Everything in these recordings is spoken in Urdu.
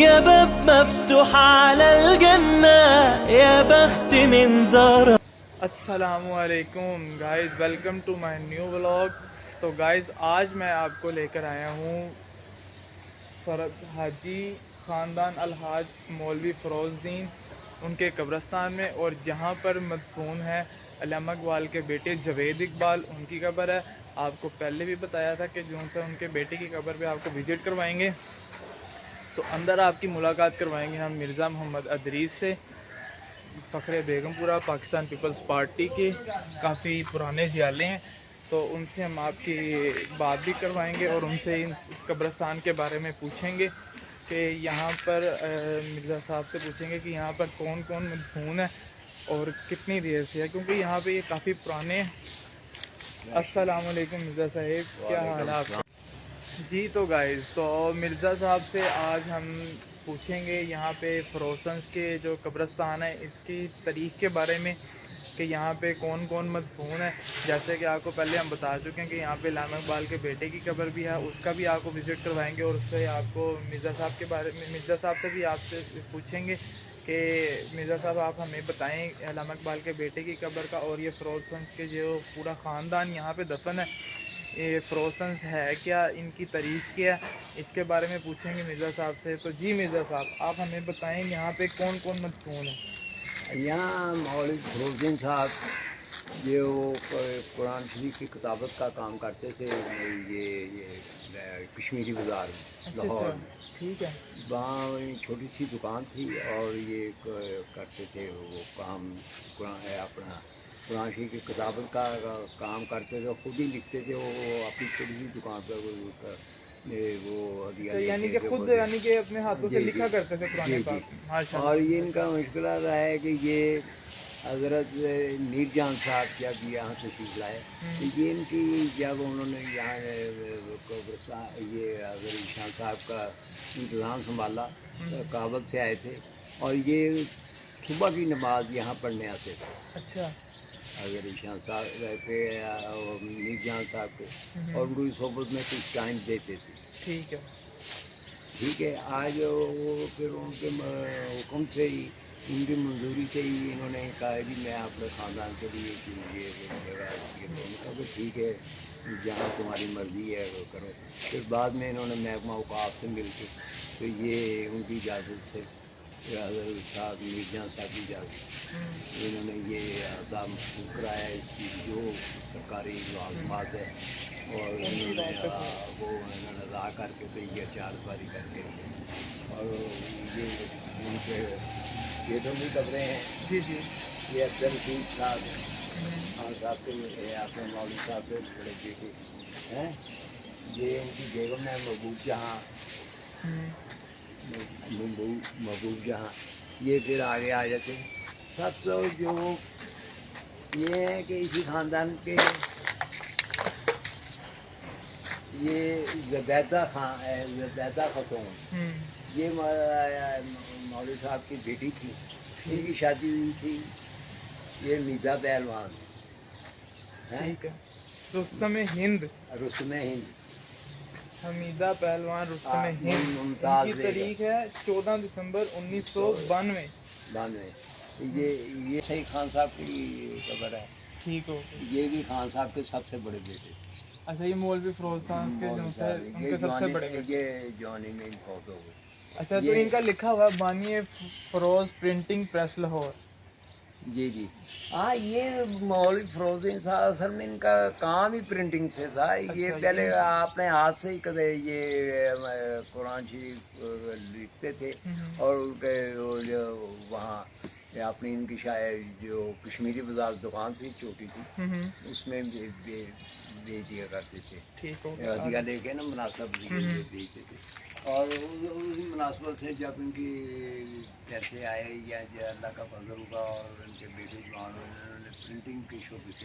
يا باب مفتوح على الجنة يا بخت من زار. السلام علیکم guys, welcome to my new vlog. تو گائز آج میں آپ کو لے کر آیا ہوں فرد حاجی خاندان الحاج مولوی فروز الدین ان کے قبرستان میں، اور جہاں پر مدفون ہے علامہ اقبال کے بیٹے جاوید اقبال، ان کی قبر ہے. آپ کو پہلے بھی بتایا تھا کہ جو سے ان کے بیٹے کی قبر پہ آپ کو وزٹ کروائیں گے. تو اندر آپ کی ملاقات کروائیں گے ہم مرزا محمد ادریس سے، فخر بیگم پورہ پاکستان پیپلز پارٹی کے کافی پرانے جیالے ہیں. تو ان سے ہم آپ کی بات بھی کروائیں گے اور ان سے اس قبرستان کے بارے میں پوچھیں گے کہ یہاں پر مرزا صاحب سے پوچھیں گے کہ یہاں پر کون کون مدفون ہے اور کتنی دیر سے ہے، کیونکہ یہاں پہ یہ کافی پرانے. السلام علیکم مرزا صاحب، کیا حال ہے آپ کا؟ جی تو گائز، تو مرزا صاحب سے آج ہم پوچھیں گے یہاں پہ فروزنس کے جو قبرستان ہے اس کی تاریخ کے بارے میں، کہ یہاں پہ کون کون مدفون ہے. جیسے کہ آپ کو پہلے ہم بتا چکے ہیں کہ یہاں پہ علامہ اقبال کے بیٹے کی قبر بھی ہے، اس کا بھی آپ کو وزٹ کروائیں گے، اور اس سے آپ کو مرزا صاحب کے بارے میں، مرزا صاحب سے بھی آپ سے پوچھیں گے کہ مرزا صاحب آپ ہمیں بتائیں علامہ اقبال کے بیٹے کی قبر کا، اور یہ فروزنس کے جو پورا خاندان یہاں پہ دفن ہے، یہ فروزنس ہے کیا، ان کی تاریخ کیا، اس کے بارے میں پوچھیں گے مرزا صاحب سے. تو جی مرزا صاحب، آپ ہمیں بتائیں یہاں پہ کون کون مدفون ہے. یہاں مولوی فروز الدین صاحب یہ وہ قرآن شریف کی کتابت کا کام کرتے تھے، یہ کشمیری بازار میں لاہور میں. ٹھیک ہے. وہاں چھوٹی سی دکان تھی اور یہ کرتے تھے وہ کام، اپنا قرآن شریف کی کتابت کا کام کرتے تھے، خود ہی لکھتے تھے. وہ اپنی چھوٹی سی دکان پر وہ یعنی کہ خود یعنی کہ اپنے ہاتھوں سے لکھا کرتے تھے قرآن پاک. اور یہ ان کا مشکلہ رہا ہے کہ یہ حضرت میر جان صاحب جب یہاں تشریف لائے تو یہ ان کی جب انہوں نے یہاں یہ حضرت شاہ صاحب کا انتظام سنبھالا، کابل سے آئے تھے اور یہ صبح کی نماز یہاں پڑھنے آتے تھے. اچھا. اگر شاہ صاحب پہ میر جان صاحب پہ، اور ان کو اس صحبت میں کچھ ٹائم دیتے تھے. ٹھیک ہے. ٹھیک ہے. آج وہ پھر ان کے حکم سے ہی، ان کی منظوری سے ہی انہوں نے کہا کہ میں اپنے خاندان کے لیے یہ جگہ کہا کہ ٹھیک ہے جہاں تمہاری مرضی ہے وہ کرو. پھر بعد میں انہوں نے محکمہ اوقاف سے مل کے تو یہ ان کی اجازت سے حضرت صاحب میر جان صاحب کی اجازت انہوں نے یہ عہدہ مخصوص کرایا اس کی جو سرکاری لازمات ہے، اور انہوں نے وہ ادا کر کے پھر یہ چارپاری کر کے اور یہ ان کے بیٹوں کی قبریں ہیں. جی جی. یہ افضل رشید صاحب خان صاحب کے اپنے مولوی صاحب سے بڑے بیٹے ہیں. یہ ان کی بیگم ہے محبوب جہاں، محبوب جہاں. یہ پھر آگے آ جاتے ہیں. سب تو جو یہ ہے کہ اسی خاندان کے یہ زبیدہ خان ہے، زبیدہ خاتون، یہ مولوی صاحب کی بیٹی تھی. ان کی شادی ہوئی تھی یہ میزا پہلوان. ٹھیک ہے. رستم ہند، رستم ہند، حمیدہ پہلوان رستم ہند. ممتاز ان کی تاریخ ہے 14 دسمبر 1992. یہ صحیح خان صاحب کی قبر ہے. ٹھیک ہو. یہ بھی خان صاحب کے سب سے بڑے بیٹے. اچھا، یہ مولوی فروز صاحب کے جو سے ان کے سب سے بڑے بیٹے. یہ جوانی میں فوت ہو گئے. اچھا، تو ان کا لکھا ہوا بانی فروز پرنٹنگ پریس لاہور. جی جی. ہاں، یہ مولوی فروز صاحب اصل میں ان کا کام ہی پرنٹنگ سے تھا. یہ پہلے اپنے ہاتھ سے ہی کدے یہ قرآن شریف لکھتے تھے، اور وہاں اپنی ان کی شاید جو کشمیری بازار دکان تھی چھوٹی تھی اس میں بیچ دیا کرتے تھے. دیا لے کے نا مناسب بیچتے تھے. اور اسی مناسبت سے جب ان کی پیسے آئے یا اللہ کا فضل ہوا اور ان کے بیٹے جوان ہوئے، انہوں نے پرنٹنگ کے شعبے سے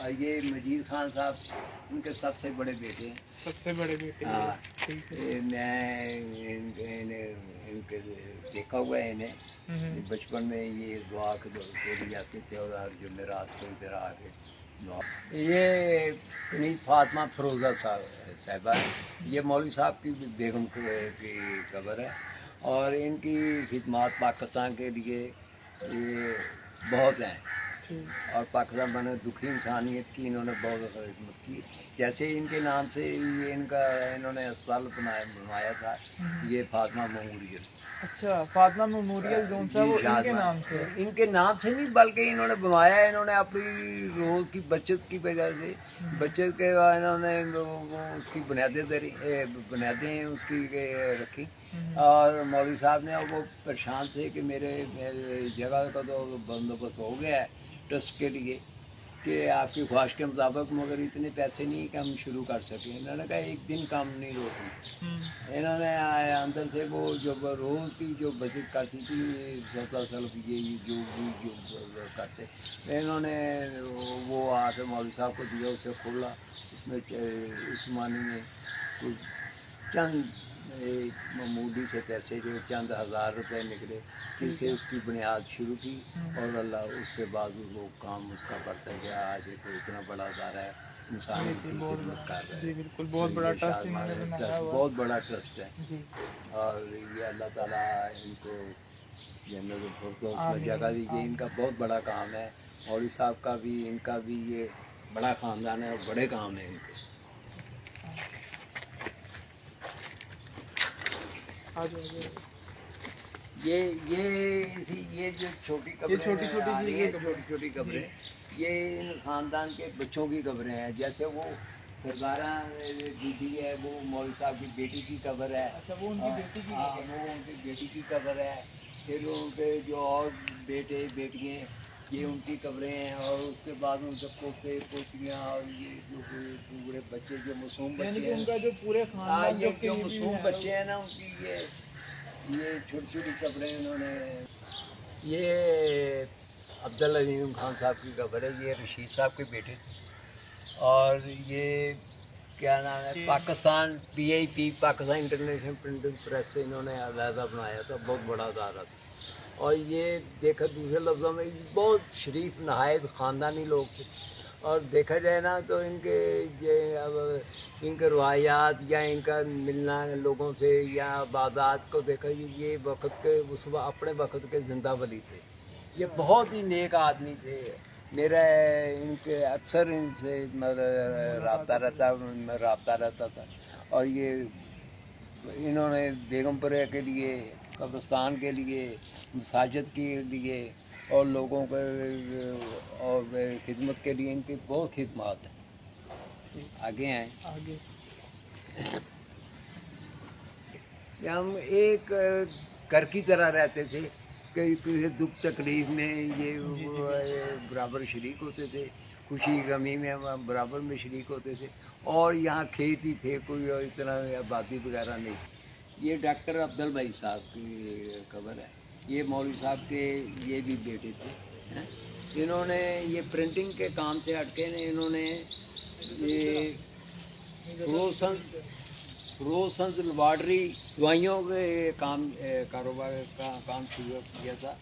اور یہ مجید خان صاحب ان کے سب سے بڑے بیٹے ہیں. سب سے بڑے بیٹے. میں ان کے دیکھا ہوا ہے انہیں بچپن میں. یہ دعا کے لیے آتے تھے اور ہر جمعرات کو ادھر آ کے یہ کنیز فاطمہ فروزہ صاحبہ ہے، یہ مولوی صاحب کی بیگم کی قبر ہے، اور ان کی خدمات پاکستان کے لیے یہ بہت ہیں، اور پاکستان میں دکھی انسانیت کی انہوں نے بہت خدمت کی. جیسے ان کے نام سے یہ انہوں نے اسپتال بنوایا تھا، یہ فاطمہ میموریل. اچھا، فاطمہ میموریل جو سا وہ ان کے نام سے؟ ان کے نام سے نہیں، بلکہ انہوں نے بنوایا ہے. انہوں نے اپنی روز کی بچت کی وجہ سے، بچت کے انہوں نے اس کی بنیادیں اس کی رکھی. اور مولوی صاحب نے وہ پریشان تھے کہ میرے جگہ کا تو بندوبست ہو گیا ہے ٹرسٹ کے لیے کہ آپ کی خواہش کے مطابق، مگر اتنے پیسے نہیں کہ ہم شروع کر سکیں. انہوں نے کہا ایک دن کام نہیں روکنا. انہوں نے اندر سے وہ جو روز کی جو بچت کرتی تھی، 17 سال یہ جو کرتے، انہوں نے وہ آ کے مولوی صاحب کو دیا، اسے کھولا. اس میں اس زمانے میں کچھ چند معمولی سے پیسے جو چند ہزار روپے نکلے، جس سے اس کی بنیاد شروع کی، اور اللہ اس کے بعد وہ کام اس کا بڑھتا گیا. آج ایک اتنا بڑا ادارہ ہے، انسانی کی خدمت کر رہے ہیں. بالکل، بہت بڑا ٹرسٹ بہت بڑا ٹرسٹ ہے. اور یہ اللہ تعالیٰ ان کو جنت الفردوس میں جگہ دیجیے. ان کا بہت بڑا کام ہے، مولوی صاحب کا بھی، ان کا بھی. یہ بڑا خاندان ہے اور بڑے کام ہیں ان کے. یہ جو چھوٹی چھوٹی قبریں، یہ ان خاندان کے بچوں کی قبریں ہیں. جیسے وہ سردارہ بی بی ہے، وہ مولوی صاحب کی بیٹی کی قبر ہے. وہ ان کی بیٹی کی قبر ہے. پھر ان کے جو اور بیٹے بیٹیاں، یہ ان کی قبریں ہیں. اور اس کے بعد ان کے پوتے پوتیاں، اور یہ جو پورے بچے جو معصوم بچے ہیں، ان کا جو پورے خاندان جو معصوم بچے ہیں نا، ان کی یہ چھوٹی چھوٹی قبریں انہوں نے. یہ عبدالعظیم خان صاحب کی قبر ہے. یہ رشید صاحب کے بیٹے تھے. اور یہ کیا نام ہے، Pakistan PIP Pakistan international printing press سے انہوں نے علیحدہ بنایا تھا. بہت بڑا ادارہ تھا. اور یہ دیکھا دوسرے لفظوں میں بہت شریف نہایت خاندانی لوگ تھے. اور دیکھا جائے نا تو ان کے روایات یا ان کا ملنا لوگوں سے یا عبادات کو دیکھا، یہ وقت کے اپنے وقت کے زندہ ولی تھے. یہ بہت ہی نیک آدمی تھے. میرا ان کے اکثر ان سے رابطہ رہتا تھا. اور یہ انہوں نے بیگم پورہ کے لیے، قبرستان کے لیے، مساجد کے لیے، اور لوگوں کے اور خدمت کے لیے ان کی بہت خدمات ہیں. آگے ہیں. ہم ایک گھر کی طرح رہتے تھے کہ کسی دکھ تکلیف میں یہ برابر شریک ہوتے تھے، خوشی غمی میں برابر میں شریک ہوتے تھے. اور یہاں کھیت ہی تھے، کوئی اتنا آبادی وغیرہ نہیں. یہ ڈاکٹر عبدل بھائی صاحب کی خبر ہے. یہ مولوی صاحب کے یہ بھی بیٹے تھے. انہوں نے یہ پرنٹنگ کے کام سے ہٹ کے انہوں نے یہ فروسنز لیبارٹری دوائیوں کے کاروبار کا کام شروع کیا تھا.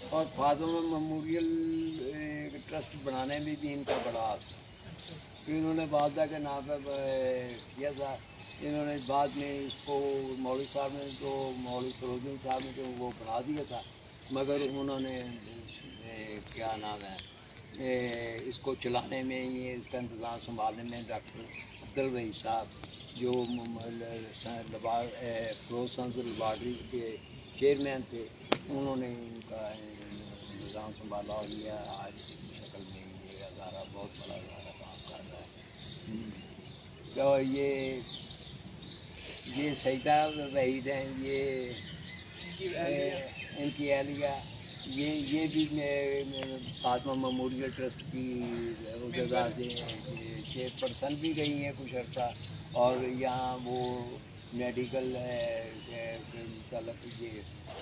اور فاطمہ میموریل ٹرسٹ بنانے میں بھی ان کا بڑا ہاتھ تھا. انہوں نے والدہ کے نام پہ کیا تھا. انہوں نے بعد میں اس کو مولوی صاحب نے تو مولوی فروزن صاحب نے تو وہ بنا دیا تھا، مگر انہوں نے کیا نام ہے اس کو چلانے میں، یہ اس کا انتظام سنبھالنے میں ڈاکٹر عبدل بھائی صاحب جو فروسنز لیبارٹری کے چیئرمین تھے، انہوں نے ان کا انتظام سنبھالا. اور یہ آج کی شکل میں یہ ادارہ بہت بڑا ادارہ کام کر رہا ہے. تو یہ سیدہ وحید ہیں، یہ ان کی اہلیہ. یہ بھی فاطمہ میموریل ٹرسٹ کی عہدیدار چیئرپرسن بھی گئی ہیں کچھ عرصہ. اور یہاں وہ میڈیکل متعلق یہ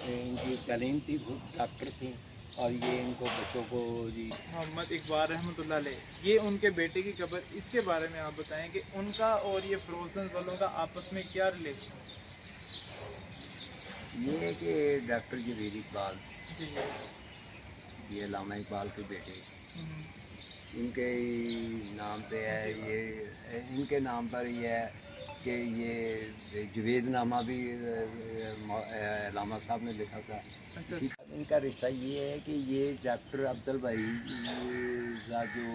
ان کی تعلیم تھی، خود ڈاکٹر تھیں. اور یہ ان کو بچوں کو جی محمد اقبال رحمۃ اللہ علیہ، یہ ان کے بیٹے کی قبر، اس کے بارے میں آپ بتائیں کہ ان کا اور یہ فروزن والوں کا آپس میں کیا ریلیشن ہے؟ یہ ہے کہ ڈاکٹر جوید اقبال، یہ علامہ اقبال کے بیٹے، ان کے نام پہ ہے، یہ ان کے نام پر یہ ہے کہ یہ جوید نامہ بھی علامہ صاحب نے لکھا تھا۔ ان کا رشتہ یہ ہے کہ یہ ڈاکٹر عبدل بھائی جو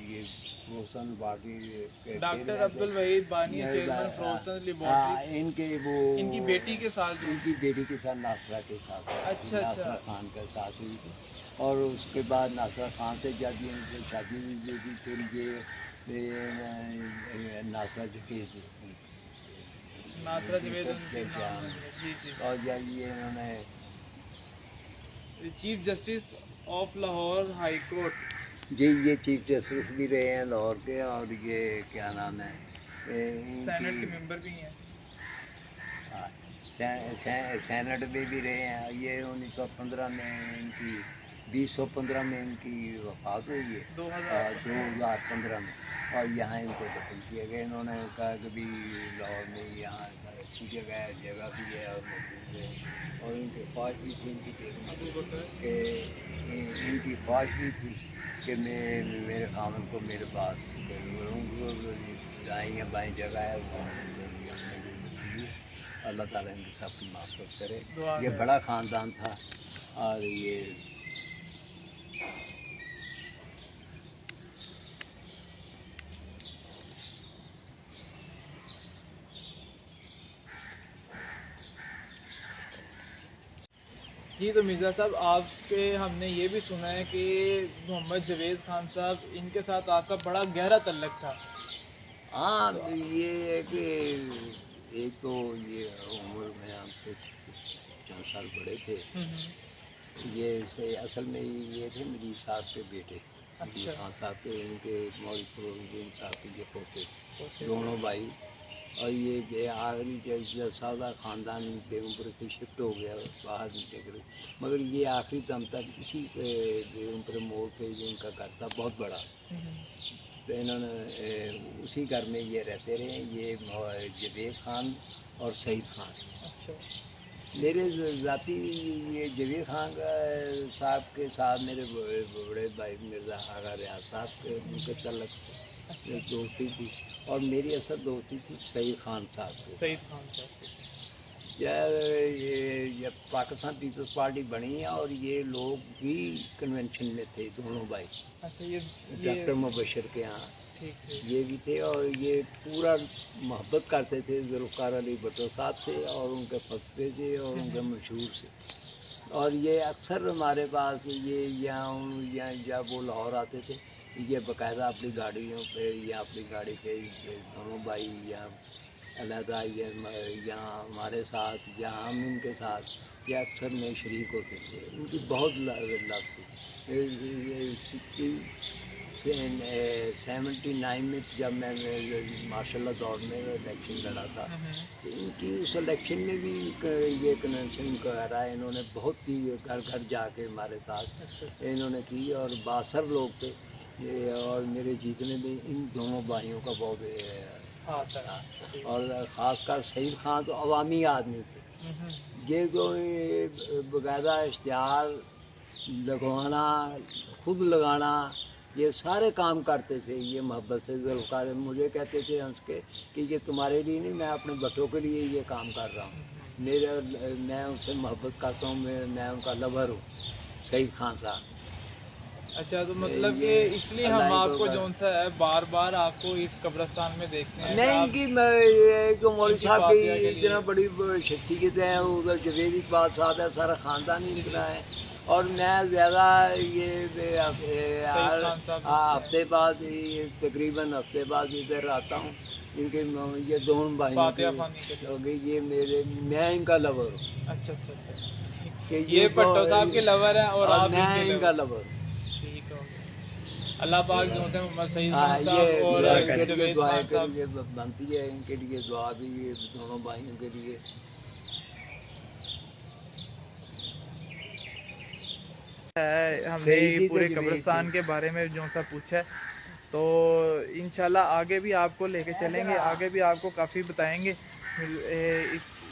یہ frozen body doctor Abdul Waheed بانی چیئرمین فروزن لیبارٹری، ان کے وہ ان کی بیٹی کے ساتھ ان کی بیٹی کے ساتھ ناصرہ کے ساتھ، اچھا ناصرہ خان کے ساتھ ہوئی تھی، اور اس کے بعد ناصرہ خان سے جب ان سے شادی ہوئی تھی پھر یہ ناصرہ جوید ناصرہ جوید جی جی، اور جب یہ انہوں نے chief justice of Lahore high court, جی یہ چیف جسٹس بھی رہے ہیں لاہور کے، اور یہ کیا نام ہے سینٹ کے ممبر بھی ہیں، سینٹ میں بھی رہے ہیں۔ یہ 1915 میں ان کی 2015 میں ان کی وفات ہوئی ہے، 2015 میں، اور یہاں ان کو دفن کیا گیا۔ انہوں نے کہا کہ بھی لاہور میں یہاں اچھی جگہ ہے، جگہ بھی ہے اور موجود ہے، اور ان کی خواہش بھی تھی کہ ان کی خواہش بھی تھی کہ میں میرے خامد کو میرے پاس دائیں یا بائیں جگہ ہے وہ اللہ تعالیٰ ان کی سب کی معافت کرے۔ یہ بڑا خاندان تھا، اور یہ جی۔ تو مرزا صاحب آپ کے ہم نے یہ بھی سنا ہے کہ محمد جاوید خان صاحب ان کے ساتھ آپ کا بڑا گہرا تعلق تھا۔ ہاں یہ ہے کہ ایک تو یہ عمر میں ہم سے چند سال بڑے تھے، یہ سے اصل میں یہ تھے مجید صاحب کے بیٹے، مجید خان صاحب کے، ان کے مولوی فروغ الدین صاحب کے یہ پوتے دونوں بھائی، اور یہ آخری جب سادہ خاندان کے اوپر سے شفٹ ہو گیا باہر نکل، مگر یہ آخری دم تک اسی اوپر موڑ پہ ان کا گھر تھا بہت بڑا، تو انہوں نے اسی گھر میں یہ رہتے رہے، یہ جاوید خان اور سعید خان۔ میرے ذاتی یہ جاوید خان صاحب کے ساتھ میرے بڑے بھائی مرزا آغا ریاض صاحب کے ان کے تعلق دوستی تھی، اور میری اصل دوستی تھی سعید خان صاحب سے۔ جب پاکستان پیپلز پارٹی بنی اور یہ لوگ بھی کنونشن میں تھے دونوں بھائی، ڈاکٹر مبشر کے ہاں یہ بھی تھے، اور یہ پورا محبت کرتے تھے ذوالفقار علی بھٹو صاحب سے اور ان کے فلسفے سے اور ان کے مشہور سے، اور یہ اکثر ہمارے پاس یہ یہاں جب وہ لاہور آتے تھے یہ باقاعدہ اپنی گاڑیوں پہ یا اپنی گاڑی پہ دونوں بھائی یا علیحدہ یہاں ہمارے ساتھ یا ہم ان کے ساتھ یہ اکثر میں شریک ہوتے تھے۔ ان کی بہت لگ تھی۔ 79 میں جب میں ماشاء اللہ دور میں الیکشن لڑا تھا، تو ان کی اس الیکشن میں بھی یہ کنونشن کرا ہے، انہوں نے بہت کی، گھر گھر جا کے ہمارے ساتھ انہوں نے کی، اور باثر لوگ تھے، اور میرے جیتنے میں ان دونوں بھائیوں کا بہت تھا، اور خاص کر سعید خان تو عوامی آدمی تھے، یہ جو باقاعدہ اشتہار لگوانا، خود لگانا، یہ سارے کام کرتے تھے یہ محبت سے۔ ذوالفقار مجھے کہتے تھے ہنس کے کہ یہ تمہارے لیے نہیں، میں اپنے بچوں کے لیے یہ کام کر رہا ہوں، میں ان سے محبت کرتا ہوں، میں ان کا لور ہوں، سعید خان صاحب۔ اچھا، تو مطلب کہ اس لیے ہم آپ کو جون سا ہے بار بار آپ کو اس قبرستان میں دیکھتے ہیں۔ نہیں، ان کی مولوی صاحب کی اتنا بڑی شخصیت ہے، ادھر جاوید اقبال صاحب ہے، سارا خاندان ہی اتنا ہے، اور میں زیادہ یہ ہفتے بعد تقریباً ہفتے بعد ادھر آتا ہوں، ان کے یہ دونوں بھائیوں کے یہ میں ان کا لور ہوں۔ اچھا اچھا اچھا، یہ بھٹو صاحب کے لور ہیں اور میں ان کا لور ہوں۔ اللہ پاک جو سے محمد سعید خان صاحب اور جاوید خان صاحب بنتی ہے، ان کے لیے دعا بھی دونوں بھائیوں کے لیے۔ ہم نے پورے قبرستان کے بارے میں جو سا پوچھا ہے، تو انشاءاللہ آگے بھی آپ کو لے کے چلیں گے، آگے بھی آپ کو کافی بتائیں گے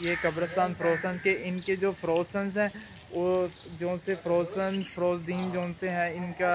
یہ قبرستان فروزن کے، ان کے جو فروزنز ہیں وہ جون سے فروزن فروز الدین جون سے ہیں، ان کا